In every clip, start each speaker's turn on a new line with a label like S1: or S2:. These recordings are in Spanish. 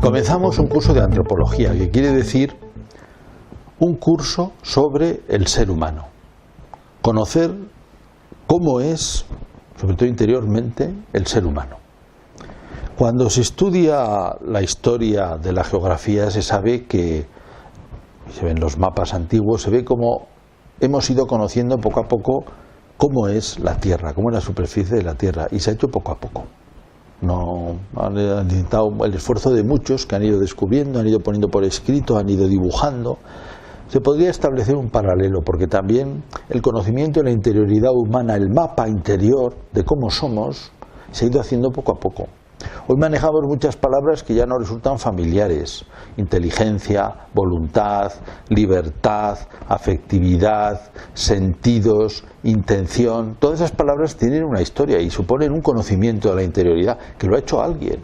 S1: Comenzamos un curso de antropología, que quiere decir un curso sobre el ser humano. Conocer cómo es, sobre todo interiormente, el ser humano. Cuando se estudia la historia de la geografía se sabe que, se ven los mapas antiguos, se ve cómo hemos ido conociendo poco a poco cómo es la Tierra, cómo es la superficie de la Tierra, y se ha hecho poco a poco. No han necesitado el esfuerzo de muchos que han ido descubriendo, han ido poniendo por escrito, han ido dibujando. Se podría establecer un paralelo, porque también el conocimiento de la interioridad humana, el mapa interior de cómo somos, se ha ido haciendo poco a poco. Hoy manejamos muchas palabras que ya no resultan familiares: inteligencia, voluntad, libertad, afectividad, sentidos, intención. Todas esas palabras tienen una historia y suponen un conocimiento de la interioridad que lo ha hecho alguien.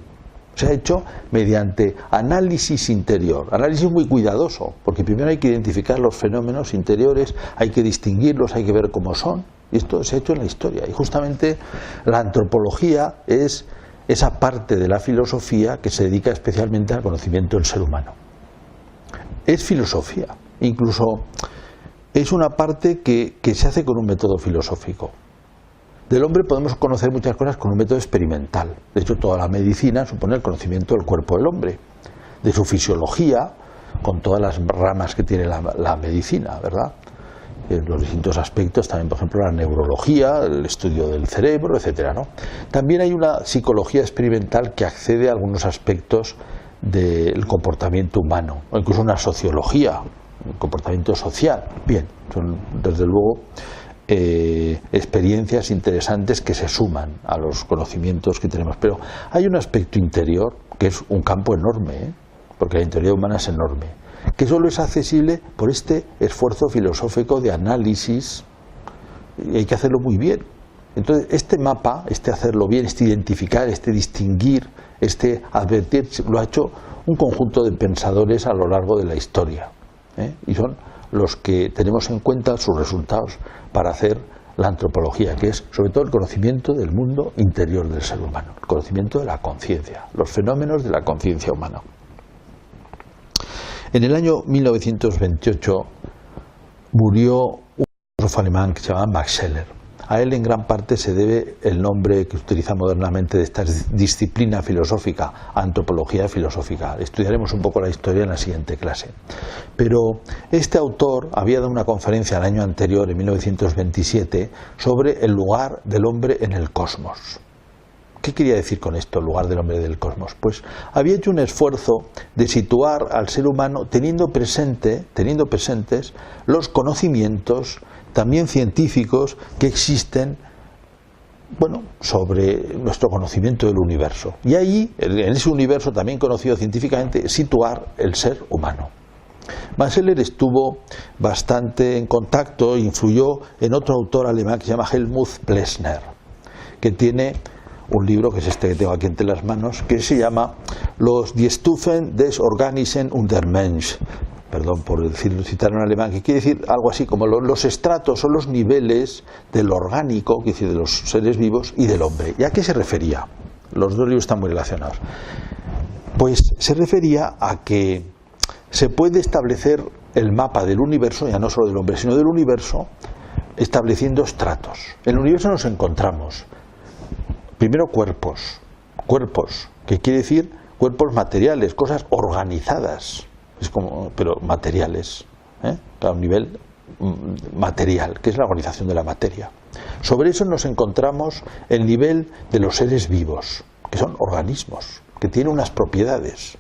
S1: Se ha hecho mediante análisis interior, análisis muy cuidadoso, porque primero hay que identificar los fenómenos interiores, hay que distinguirlos, hay que ver cómo son, y esto se ha hecho en la historia. Y justamente la antropología es esa parte de la filosofía que se dedica especialmente al conocimiento del ser humano. Es filosofía, incluso es una parte que se hace con un método filosófico. Del hombre podemos conocer muchas cosas con un método experimental. De hecho, toda la medicina supone el conocimiento del cuerpo del hombre, de su fisiología, con todas las ramas que tiene la medicina, ¿verdad? Los distintos aspectos, también por ejemplo la neurología, el estudio del cerebro, etcétera, ¿no? También hay una psicología experimental que accede a algunos aspectos del comportamiento humano, o incluso una sociología, un comportamiento social. Bien, son desde luego experiencias interesantes que se suman a los conocimientos que tenemos, pero hay un aspecto interior que es un campo enorme, porque la interioridad humana es enorme, que solo es accesible por este esfuerzo filosófico de análisis, y hay que hacerlo muy bien. Entonces, este mapa, este hacerlo bien, este identificar, este distinguir, este advertir, lo ha hecho un conjunto de pensadores a lo largo de la historia, y son los que tenemos en cuenta sus resultados para hacer la antropología, que es sobre todo el conocimiento del mundo interior del ser humano, el conocimiento de la conciencia, los fenómenos de la conciencia humana. En el año 1928 murió un filósofo alemán que se llamaba Max Scheler. A él en gran parte se debe el nombre que se utiliza modernamente de esta disciplina filosófica, antropología filosófica. Estudiaremos un poco la historia en la siguiente clase. Pero este autor había dado una conferencia el año anterior, en 1927, sobre el lugar del hombre en el cosmos. ¿Qué quería decir con esto, el lugar del hombre del cosmos? Pues había hecho un esfuerzo de situar al ser humano teniendo presentes los conocimientos también científicos que existen, bueno, sobre nuestro conocimiento del universo. Y ahí, en ese universo también conocido científicamente, situar el ser humano. Max Scheler estuvo bastante en contacto, influyó en otro autor alemán que se llama Helmut Plessner, que tiene un libro, que es este que tengo aquí entre las manos, que se llama Die Stufen des Organischen und der Mensch. Perdón por citar en alemán, que quiere decir algo así como los estratos o los niveles del orgánico, que decir de los seres vivos, y del hombre. ¿Y a qué se refería? Los dos libros están muy relacionados. Pues se refería a que se puede establecer el mapa del universo, ya no solo del hombre, sino del universo, estableciendo estratos. En el universo nos encontramos primero cuerpos, que quiere decir cuerpos materiales, cosas organizadas, es como, pero materiales, a un nivel material, que es la organización de la materia. Sobre eso nos encontramos el nivel de los seres vivos, que son organismos, que tienen unas propiedades.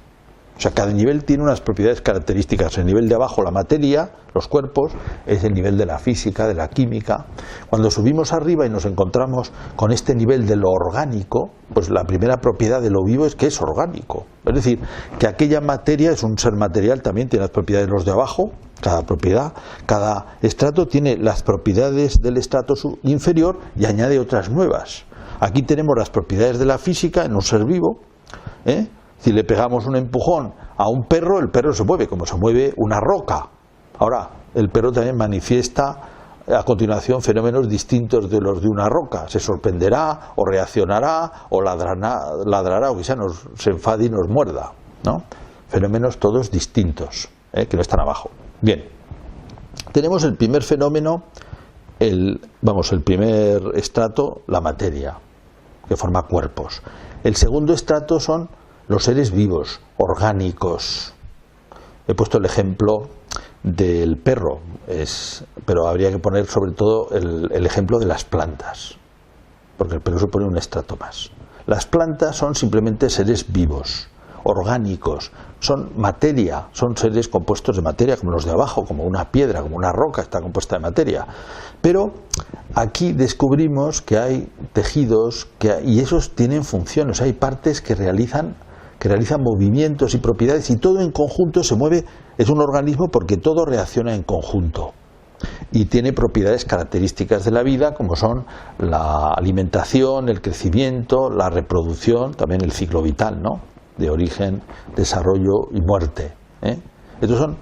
S1: O sea, cada nivel tiene unas propiedades características. El nivel de abajo, la materia, los cuerpos, es el nivel de la física, de la química. Cuando subimos arriba y nos encontramos con este nivel de lo orgánico, pues la primera propiedad de lo vivo es que es orgánico. Es decir, que aquella materia es un ser material, también tiene las propiedades de los de abajo. Cada propiedad, cada estrato tiene las propiedades del estrato inferior y añade otras nuevas. Aquí tenemos las propiedades de la física en un ser vivo, Si le pegamos un empujón a un perro, el perro se mueve como se mueve una roca. Ahora, el perro también manifiesta a continuación fenómenos distintos de los de una roca. Se sorprenderá, o reaccionará, o ladrará, o quizá se enfade y nos muerda. ¿no? Fenómenos todos distintos, que no están abajo. Bien, tenemos el primer fenómeno, el primer estrato, la materia, que forma cuerpos. El segundo estrato son los seres vivos, orgánicos. He puesto el ejemplo del perro, pero habría que poner sobre todo el ejemplo de las plantas, porque el perro supone un estrato más. Las plantas son simplemente seres vivos, orgánicos, son materia, son seres compuestos de materia como los de abajo, como una piedra, como una roca, está compuesta de materia. Pero aquí descubrimos que hay tejidos y esos tienen funciones, hay partes que realizan movimientos y propiedades, y todo en conjunto se mueve. Es un organismo porque todo reacciona en conjunto y tiene propiedades características de la vida, como son la alimentación, el crecimiento, la reproducción, también el ciclo vital, ¿no?, de origen, desarrollo y muerte. Estos son,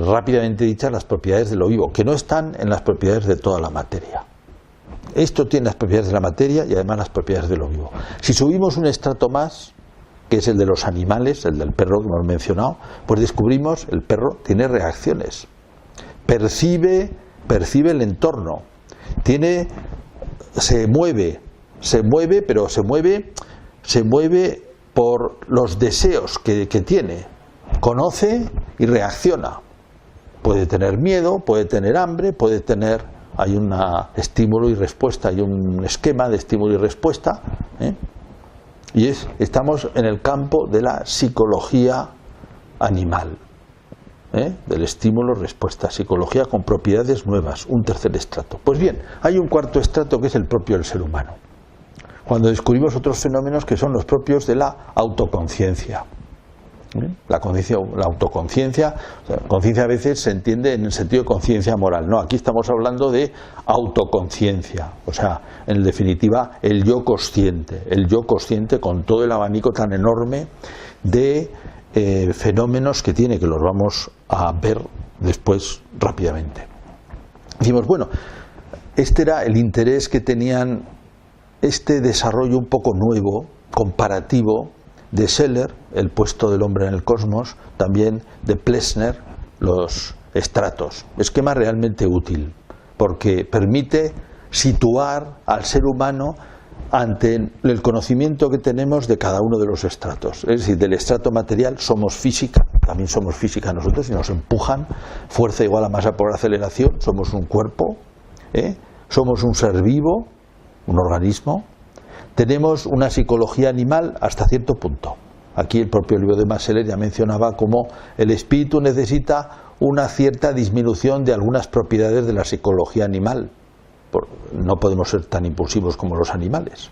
S1: rápidamente dichas, las propiedades de lo vivo, que no están en las propiedades de toda la materia. Esto tiene las propiedades de la materia y además las propiedades de lo vivo. Si subimos un estrato más, que es el de los animales, el del perro que hemos mencionado, pues descubrimos el perro tiene reacciones, percibe el entorno, se mueve, pero se mueve por los deseos que tiene, conoce y reacciona. Puede tener miedo, puede tener hambre, hay un estímulo y respuesta, hay un esquema de estímulo y respuesta, y estamos en el campo de la psicología animal, del estímulo-respuesta, psicología con propiedades nuevas, un tercer estrato. Pues bien, hay un cuarto estrato que es el propio del ser humano, cuando descubrimos otros fenómenos que son los propios de la autoconciencia. La autoconciencia, conciencia a veces se entiende en el sentido de conciencia moral. No, aquí estamos hablando de autoconciencia, o sea, en definitiva, el yo consciente con todo el abanico tan enorme de fenómenos que tiene, que los vamos a ver después rápidamente. Decimos, bueno, este era el interés que tenían, este desarrollo un poco nuevo, comparativo, de Scheller, el puesto del hombre en el cosmos, también de Plessner, los estratos. Esquema realmente útil, porque permite situar al ser humano ante el conocimiento que tenemos de cada uno de los estratos. Es decir, del estrato material somos física, también somos física nosotros, y nos empujan, fuerza igual a masa por aceleración, somos un cuerpo, somos un ser vivo, un organismo. Tenemos una psicología animal hasta cierto punto. Aquí el propio libro de Max Scheler ya mencionaba cómo el espíritu necesita una cierta disminución de algunas propiedades de la psicología animal. No podemos ser tan impulsivos como los animales.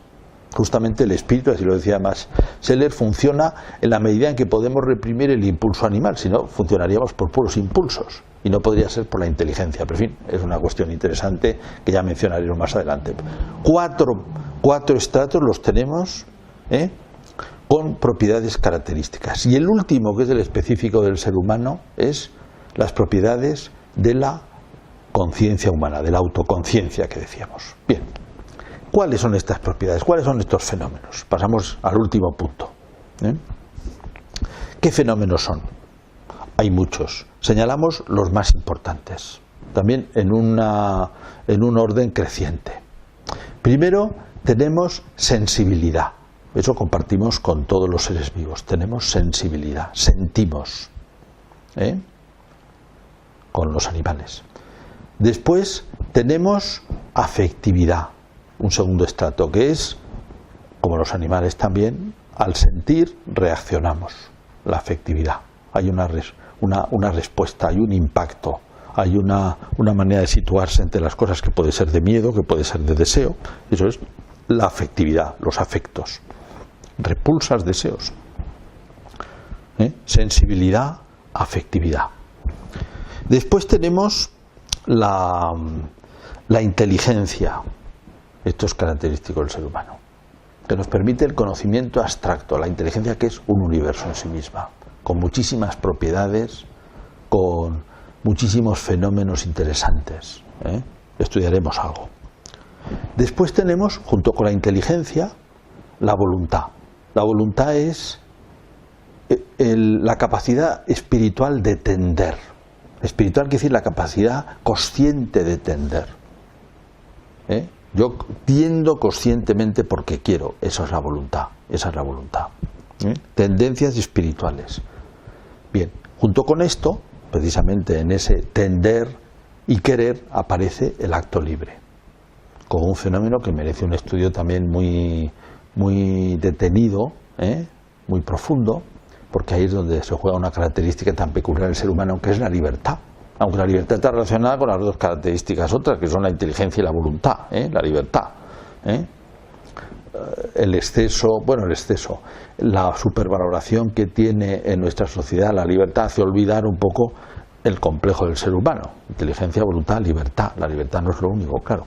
S1: Justamente el espíritu, así lo decía Max Scheler, funciona en la medida en que podemos reprimir el impulso animal, si no funcionaríamos por puros impulsos y no podría ser por la inteligencia. Pero en fin, es una cuestión interesante que ya mencionaremos más adelante. Cuatro estratos los tenemos con propiedades características. Y el último, que es el específico del ser humano, es las propiedades de la conciencia humana, de la autoconciencia que decíamos. Bien, ¿cuáles son estas propiedades? ¿Cuáles son estos fenómenos? Pasamos al último punto. ¿Qué fenómenos son? Hay muchos. Señalamos los más importantes, también en un orden creciente. Primero, tenemos sensibilidad. Eso compartimos con todos los seres vivos. Tenemos sensibilidad, sentimos, con los animales. Después tenemos afectividad, un segundo estrato, que es, como los animales también, al sentir reaccionamos, la afectividad. Hay una respuesta, hay un impacto, hay una manera de situarse entre las cosas que puede ser de miedo, que puede ser de deseo. Eso es la afectividad, los afectos. Repulsas, deseos. Sensibilidad, afectividad. Después tenemos la inteligencia. Esto es característico del ser humano, que nos permite el conocimiento abstracto, la inteligencia, que es un universo en sí misma, con muchísimas propiedades, con muchísimos fenómenos interesantes. Estudiaremos algo. Después tenemos, junto con la inteligencia, la voluntad. La voluntad es la capacidad espiritual de tender. Espiritual quiere decir la capacidad consciente de tender. Yo tiendo conscientemente porque quiero, esa es la voluntad, esa es la voluntad. Tendencias espirituales. Bien, junto con esto, precisamente en ese tender y querer, aparece el acto libre, como un fenómeno que merece un estudio también muy detenido, muy profundo, porque ahí es donde se juega una característica tan peculiar del ser humano, que es la libertad. Aunque la libertad está relacionada con las dos características otras, que son la inteligencia y la voluntad, la libertad. El exceso, la supervaloración que tiene en nuestra sociedad la libertad hace olvidar un poco el complejo del ser humano. Inteligencia, voluntad, libertad. La libertad no es lo único, claro.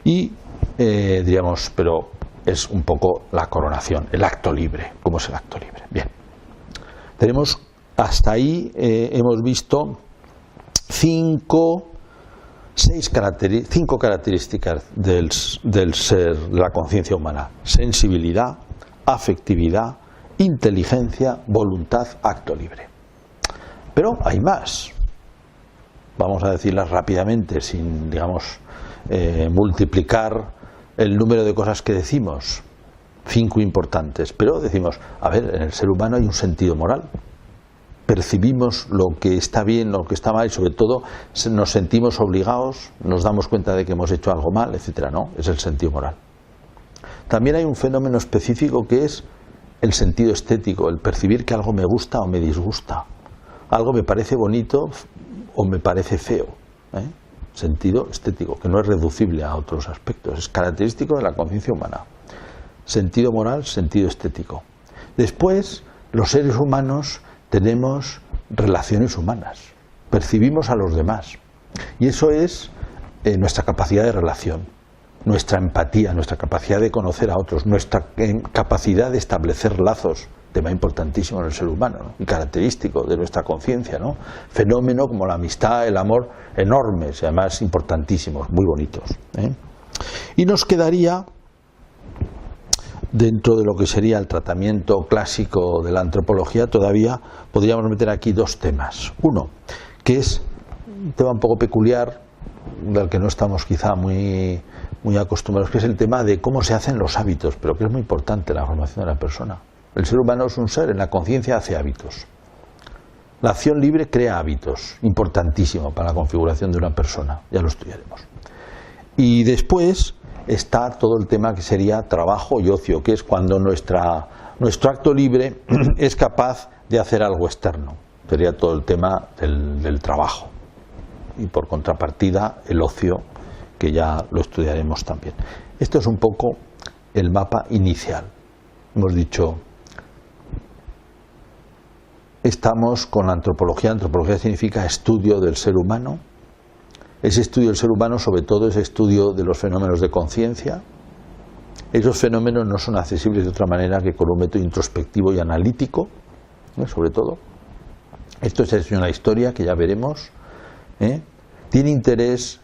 S1: Y diríamos, pero es un poco la coronación, el acto libre. ¿Cómo es el acto libre? Bien. Tenemos, hasta ahí hemos visto cinco características del ser, de la conciencia humana: sensibilidad, afectividad, inteligencia, voluntad, acto libre. Pero hay más. Vamos a decirlas rápidamente, sin, digamos, multiplicar el número de cosas que decimos. 5 importantes. Pero decimos, a ver, en el ser humano hay un sentido moral. Percibimos lo que está bien, lo que está mal, y sobre todo nos sentimos obligados, nos damos cuenta de que hemos hecho algo mal, etcétera. No, es el sentido moral. También hay un fenómeno específico que es el sentido estético, el percibir que algo me gusta o me disgusta, algo me parece bonito o me parece feo. Sentido estético, que no es reducible a otros aspectos, es característico de la conciencia humana. Sentido moral, sentido estético. Después, los seres humanos tenemos relaciones humanas, percibimos a los demás, y eso es nuestra capacidad de relación, nuestra empatía, nuestra capacidad de conocer a otros, nuestra capacidad de establecer lazos, tema importantísimo en el ser humano, ¿no? Y característico de nuestra conciencia, ¿no? Fenómeno como la amistad, el amor, enormes y además importantísimos, muy bonitos. Y nos quedaría, dentro de lo que sería el tratamiento clásico de la antropología, todavía podríamos meter aquí 2 temas. Uno, que es un tema un poco peculiar, del que no estamos quizá muy acostumbrados, que es el tema de cómo se hacen los hábitos, pero que es muy importante la formación de la persona. El ser humano es un ser, en la conciencia hace hábitos. La acción libre crea hábitos, importantísimo para la configuración de una persona, ya lo estudiaremos. Y después está todo el tema que sería trabajo y ocio, que es cuando nuestro acto libre es capaz de hacer algo externo. Sería todo el tema del trabajo. Y por contrapartida, el ocio, que ya lo estudiaremos también. Esto es un poco el mapa inicial. Hemos dicho, estamos con la antropología. Antropología significa estudio del ser humano. Ese estudio del ser humano, sobre todo, es estudio de los fenómenos de conciencia. Esos fenómenos no son accesibles de otra manera que con un método introspectivo y analítico, sobre todo. Esto es una historia que ya veremos. Tiene interés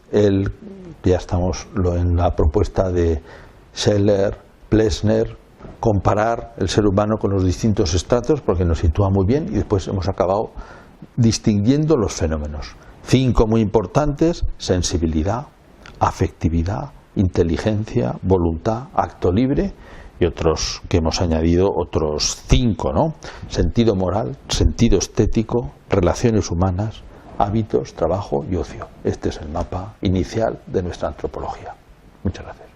S1: ya estamos en la propuesta de Scheller, Plessner, comparar el ser humano con los distintos estratos, porque nos sitúa muy bien, y después hemos acabado distinguiendo los fenómenos. 5 muy importantes: sensibilidad, afectividad, inteligencia, voluntad, acto libre, y otros que hemos añadido, otros 5, ¿no? Sentido moral, sentido estético, relaciones humanas, hábitos, trabajo y ocio. Este es el mapa inicial de nuestra antropología. Muchas gracias.